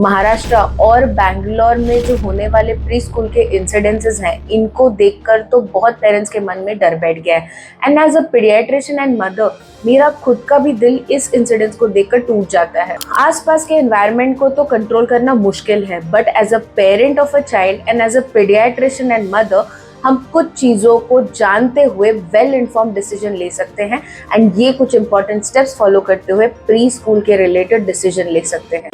महाराष्ट्र और बैंगलोर में जो होने वाले प्री स्कूल के इंसिडेंसेस हैं, इनको देखकर तो बहुत पेरेंट्स के मन में डर बैठ गया है। And as a paediatrician and mother, मेरा खुद का भी दिल इस इंसिडेंस को देखकर टूट जाता है। आसपास के एनवायरनमेंट को तो कंट्रोल करना मुश्किल है, but as a parent of a child and as a paediatrician and mother, हम कुछ चीज़ों को जानते हुए वेल इन्फॉर्म्ड डिसीजन ले सकते हैं। एंड ये कुछ इंपॉर्टेंट स्टेप्स फॉलो करते हुए प्री स्कूल के रिलेटेड डिसीजन ले सकते हैं।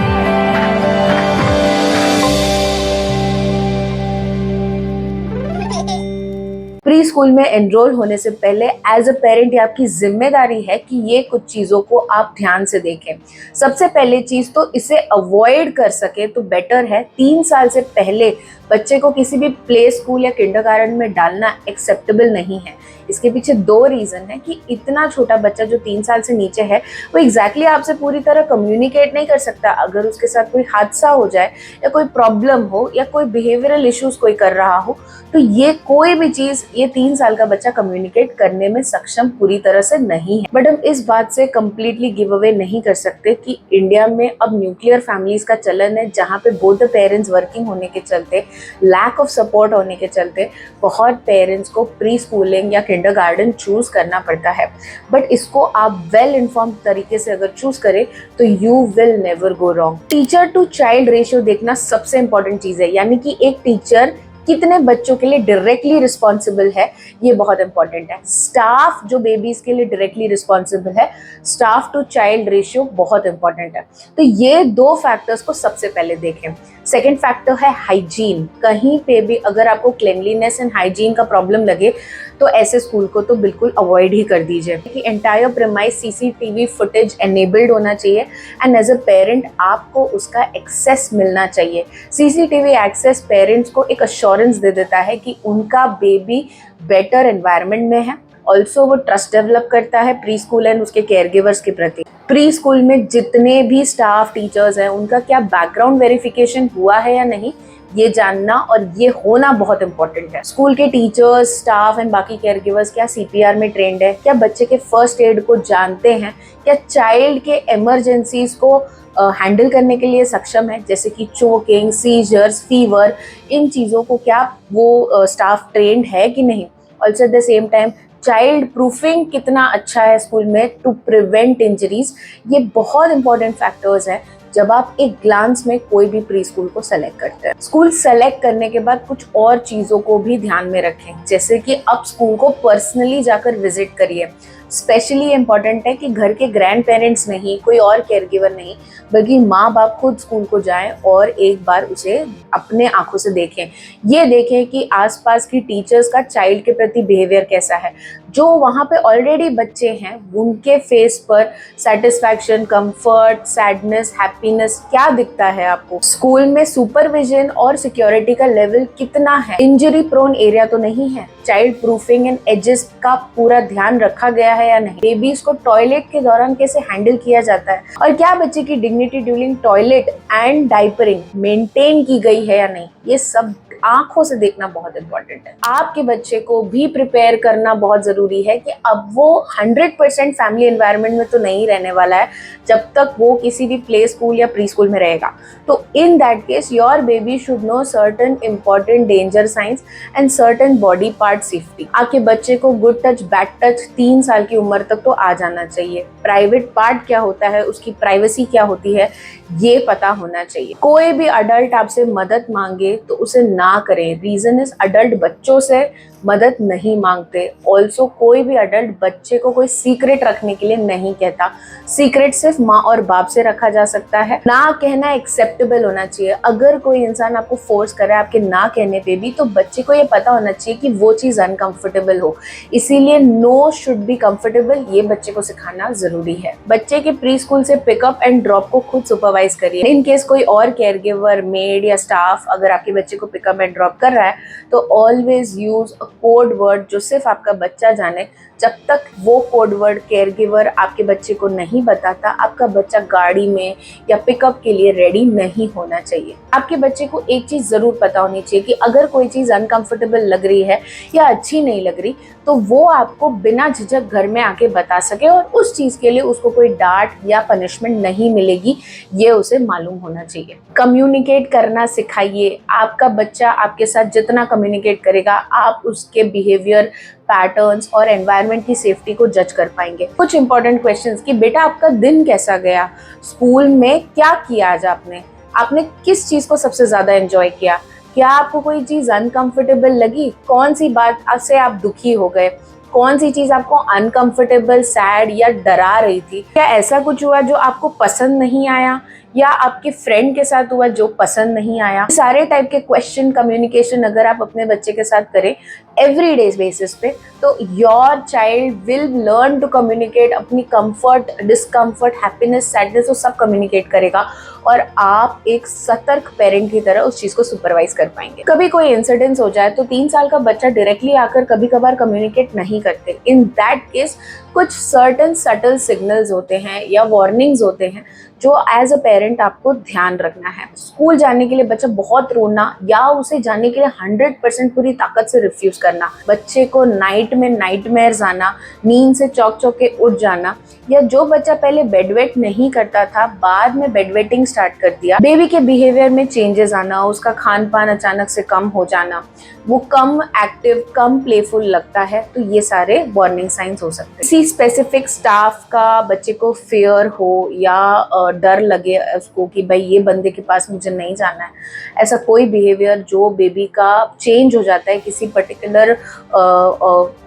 प्री स्कूल में एनरोल होने से पहले एज अ पेरेंट ये आपकी जिम्मेदारी है कि ये कुछ चीज़ों को आप ध्यान से देखें। सबसे पहले चीज़ तो इसे अवॉइड कर सके तो बेटर है। 3 साल से पहले बच्चे को किसी भी प्ले स्कूल या किंडरगार्टन में डालना एक्सेप्टेबल नहीं है। इसके पीछे 2 रीज़न है कि इतना छोटा बच्चा जो 3 साल से नीचे है, वो एग्जैक्टली आपसे पूरी तरह कम्युनिकेट नहीं कर सकता। अगर उसके साथ कोई हादसा हो जाए या कोई प्रॉब्लम हो या कोई बिहेवियरल इश्यूज कोई कर रहा हो, तो ये कोई भी चीज़ ये 3 साल का बच्चा कम्युनिकेट करने में सक्षम पूरी तरह से नहीं है। बट हम इस बात से कम्प्लीटली गिव अवे नहीं कर सकते कि इंडिया में अब न्यूक्लियर फैमिलीज का चलन है, जहाँ पे बोथ द पेरेंट्स वर्किंग होने के चलते, लैक ऑफ सपोर्ट होने के चलते बहुत पेरेंट्स को प्री स्कूलिंग या किंडरगार्टन चूज करना पड़ता है। बट इसको आप वेल इन्फॉर्म्ड तरीके से अगर चूज करें तो you will never go wrong. Teacher to child ratio देखना सबसे इंपॉर्टेंट चीज है, यानी कि एक टीचर कितने बच्चों के लिए डायरेक्टली रिस्पॉन्सिबल है, ये बहुत इंपॉर्टेंट है। स्टाफ जो बेबीज के लिए डायरेक्टली रिस्पॉन्सिबल है, स्टाफ टू चाइल्ड रेशियो बहुत इंपॉर्टेंट है। तो ये 2 फैक्टर्स को सबसे पहले देखें। सेकेंड फैक्टर है हाइजीन। कहीं पे भी अगर आपको क्लेनलीनेस एंड हाइजीन का प्रॉब्लम लगे तो ऐसे स्कूल को तो बिल्कुल अवॉइड ही कर दीजिए। कि entire premise CCTV footage enabled होना चाहिए एंड एज अ पेरेंट आपको उसका एक्सेस मिलना चाहिए। सीसीटीवी एक्सेस पेरेंट्स को एक अश्योरेंस दे देता है कि उनका बेबी बेटर एनवायरनमेंट में है। ऑल्सो वो ट्रस्ट डेवलप करता है प्री स्कूल एंड उसके केयर गिवर्स के प्रति। प्री स्कूल में जितने भी स्टाफ टीचर्स हैं, उनका क्या बैकग्राउंड वेरिफिकेशन हुआ है या नहीं, ये जानना और ये होना बहुत इंपॉर्टेंट है। स्कूल के टीचर्स, स्टाफ एंड बाकी केयर गिवर्स क्या सीपीआर में ट्रेंड है, क्या बच्चे के फर्स्ट एड को जानते हैं, क्या चाइल्ड के इमरजेंसीज को हैंडल करने के लिए सक्षम है, जैसे कि चोकिंग, सीजर्स, फीवर, इन चीज़ों को क्या वो स्टाफ ट्रेंड है कि नहीं। Also at the same time child proofing कितना अच्छा है स्कूल में टू प्रिवेंट इंजरीज। ये बहुत इंपॉर्टेंट फैक्टर्स हैं जब आप एक ग्लांस में कोई भी प्री स्कूल को सेलेक्ट करते हैं। स्कूल सेलेक्ट करने के बाद कुछ और चीज़ों को भी ध्यान में रखें, जैसे कि आप स्कूल को पर्सनली जाकर विजिट करिए। स्पेशली इम्पॉर्टेंट है कि घर के ग्रैंड पेरेंट्स नहीं, कोई और केयर गिवर नहीं, बल्कि माँ बाप खुद स्कूल को जाएं और एक बार उसे अपने आंखों से देखें। ये देखें कि आसपास की टीचर्स का चाइल्ड के प्रति बिहेवियर कैसा है। जो वहाँ पे ऑलरेडी बच्चे हैं, उनके फेस पर सेटिस्फैक्शन, कंफर्ट, सैडनेस, हैप्पीनेस क्या दिखता है आपको। स्कूल में सुपरविजन और सिक्योरिटी का लेवल कितना है, इंजरी प्रोन एरिया तो नहीं है, चाइल्ड प्रूफिंग एंड एजेस का पूरा ध्यान रखा गया है या नहीं, बेबीज को टॉयलेट के दौरान कैसे हैंडल किया जाता है, और क्या बच्चे की dignity during toilet and diapering maintain की गई है या नहीं, ये सब आंखों से देखना बहुत इंपॉर्टेंट है। आपके बच्चे को भी प्रिपेयर करना बहुत जरूरी है कि अब वो 100% फैमिली एनवायरनमेंट में तो नहीं रहने वाला है जब तक वो किसी भी प्ले स्कूल या प्री स्कूल में रहेगा। तो in that case your baby should know certain important danger science and certain body part safety. आपके बच्चे को गुड टच, बैड टच 3 साल की उम्र तक तो आ जाना चाहिए। प्राइवेट पार्ट क्या होता है, उसकी प्राइवेसी क्या होती है, ये पता होना चाहिए। कोई भी अडल्ट आपसे मदद मांगे तो उसे ना करें। रीजन इज अडल्ट बच्चों से मदद नहीं मांगते। ऑल्सो कोई भी अडल्ट बच्चे को कोई सीक्रेट रखने के लिए नहीं कहता। सीक्रेट सिर्फ माँ और बाप से रखा जा सकता है। ना कहना एक्सेप्टेबल होना चाहिए। अगर कोई इंसान आपको फोर्स करे आपके ना कहने पे भी, तो बच्चे को ये पता होना चाहिए कि वो चीज़ अनकंफर्टेबल हो। इसीलिए नो शुड बी कंफर्टेबल, ये बच्चे को सिखाना जरूरी है। बच्चे के प्री स्कूल से पिकअप एंड ड्रॉप को खुद सुपरवाइज करिए। इन केस कोई और केयर गिवर, मेड या स्टाफ अगर आपके बच्चे को पिकअप एंड ड्रॉप कर रहा है, तो ऑलवेज यूज कोड वर्ड जो सिर्फ आपका बच्चा जाने, जब तक वो कोड वर्ड केयर गिवर आपके बच्चे को नहीं बताता, आपका बच्चा गाड़ी में या पिकअप के लिए रेडी नहीं होना चाहिए। आपके बच्चे को एक चीज़ ज़रूर पता होनी चाहिए कि अगर कोई चीज़ अनकंफर्टेबल लग रही है या अच्छी नहीं लग रही तो वो आपको बिना झिझक घर में आके बता सके और उस चीज़ के लिए उसको कोई डांट या पनिशमेंट नहीं मिलेगी, ये उसे मालूम होना चाहिए। कम्युनिकेट करना सिखाइए। आपका बच्चा आपके साथ जितना कम्युनिकेट करेगा, आप उसके बिहेवियर पैटर्न्स और एनवायरनमेंट की सेफ्टी को जज कर पाएंगे। कुछ इंपॉर्टेंट क्वेश्चंस कि बेटा आपका दिन कैसा गया, स्कूल में क्या किया आज आपने किस चीज़ को सबसे ज़्यादा एंजॉय किया, क्या आपको कोई चीज़ अनकंफर्टेबल लगी, कौन सी बात से आप दुखी हो गए, कौन सी चीज़ आपको अनकंफर्टेबल, सैड या डरा रही थी, क्या ऐसा कुछ हुआ जो आपको पसंद नहीं आया या आपके फ्रेंड के साथ हुआ जो पसंद नहीं आया। सारे टाइप के क्वेश्चन कम्युनिकेशन अगर आप अपने बच्चे के साथ करें एवरीडे बेसिस पे तो your child will learn to communicate. अपनी कंफर्ट, डिस्कम्फर्ट, हैप्पीनेस, सैडनेस वो सब कम्युनिकेट करेगा और आप एक सतर्क पेरेंट की तरह उस चीज़ को सुपरवाइज कर पाएंगे। कभी कोई इंसिडेंस हो जाए तो 3 साल का बच्चा डायरेक्टली आकर कभी कभार कम्युनिकेट नहीं करते। इन दैट केस कुछ सर्टन सटल सिग्नल्स होते हैं या वार्निंग्स होते हैं जो एज अ पेरेंट आपको ध्यान रखना है। स्कूल जाने के लिए बच्चा बहुत रोना या उसे जाने के लिए 100% पूरी ताकत से रिफ्यूज करना, बच्चे को नाइट में नाइटमेयर्स आना, नींद से चौक चौक के उठ जाना, या जो बच्चा पहले बेडवेट नहीं करता था बाद में बेडवेटिंग स्टार्ट कर दिया, बेबी के बिहेवियर में चेंजेस आना, उसका खान पान अचानक से कम हो जाना, वो कम एक्टिव, कम प्लेफुल लगता है, तो ये सारे वार्निंग साइंस हो सकते हैं। किसी स्पेसिफिक स्टाफ का बच्चे को फियर हो या डर लगे उसको कि भाई ये बंदे के पास मुझे नहीं जाना है, ऐसा कोई बिहेवियर जो बेबी का चेंज हो जाता है किसी पर्टिकुलर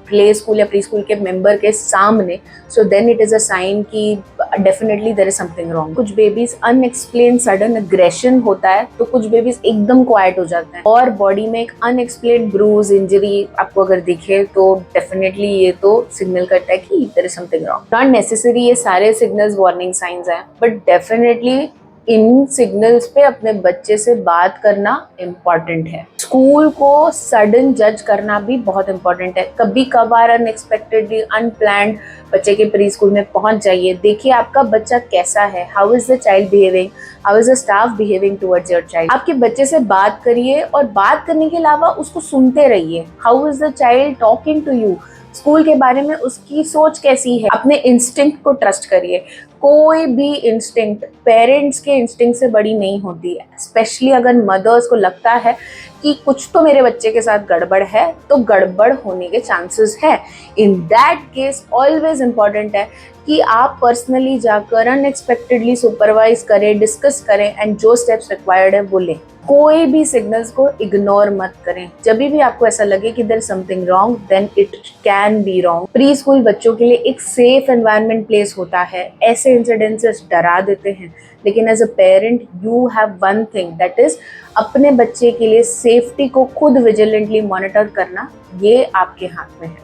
प्ले स्कूल या प्री स्कूल के मेंबर के सामने, so then it is a sign कि definitely there is something wrong. कुछ बेबीज अनएक्सप्लेन सडन एग्रेशन होता है तो कुछ बेबीज एकदम क्वाइट हो जाते हैं, और बॉडी में एक अनएक्सप्लेन ब्रूज, इंजरी आपको अगर दिखे तो डेफिनेटली ये तो सिग्नल करता है कि there is something wrong. Not necessary ये सारे सिग्नल्स वार्निंग साइंस हैं, बट डेफिनेटली इन सिग्नल्स पे अपने बच्चे से बात करना इम्पॉर्टेंट है। स्कूल को सडन जज करना भी बहुत इम्पॉर्टेंट है। कभी कभार अनएक्सपेक्टेडली, अनप्लान्ड बच्चे के प्री स्कूल में पहुंच जाइए, देखिए आपका बच्चा कैसा है, how is the child behaving, how is the staff behaving towards your child. आपके बच्चे से बात करिए और बात करने के अलावा उसको सुनते रहिए। How is the child talking to you, school के बारे में उसकी सोच कैसी है। अपने इंस्टिंक्ट को ट्रस्ट करिए। कोई भी इंस्टिंक्ट पेरेंट्स के इंस्टिंक्ट से बड़ी नहीं होती है, स्पेशली अगर मदर्स को लगता है कि कुछ तो मेरे बच्चे के साथ गड़बड़ है, तो गड़बड़ होने के चांसेस है। In that case always important है कि आप पर्सनली जाकर अनएक्सपेक्टेडली सुपरवाइज करें, डिस्कस करें एंड जो स्टेप्स रिक्वायर्ड है वो लें। कोई भी सिग्नल्स को इग्नोर मत करें। जब भी आपको ऐसा लगे कि there is something wrong, then it can be wrong. Preschool बच्चों के लिए एक सेफ एनवायरनमेंट प्लेस होता है। ऐसे इंसिडेंसेस डरा देते हैं, लेकिन as a parent you have one thing, that is अपने बच्चे के लिए सेफ्टी को खुद विजिलेंटली मॉनिटर करना, ये आपके हाथ में है।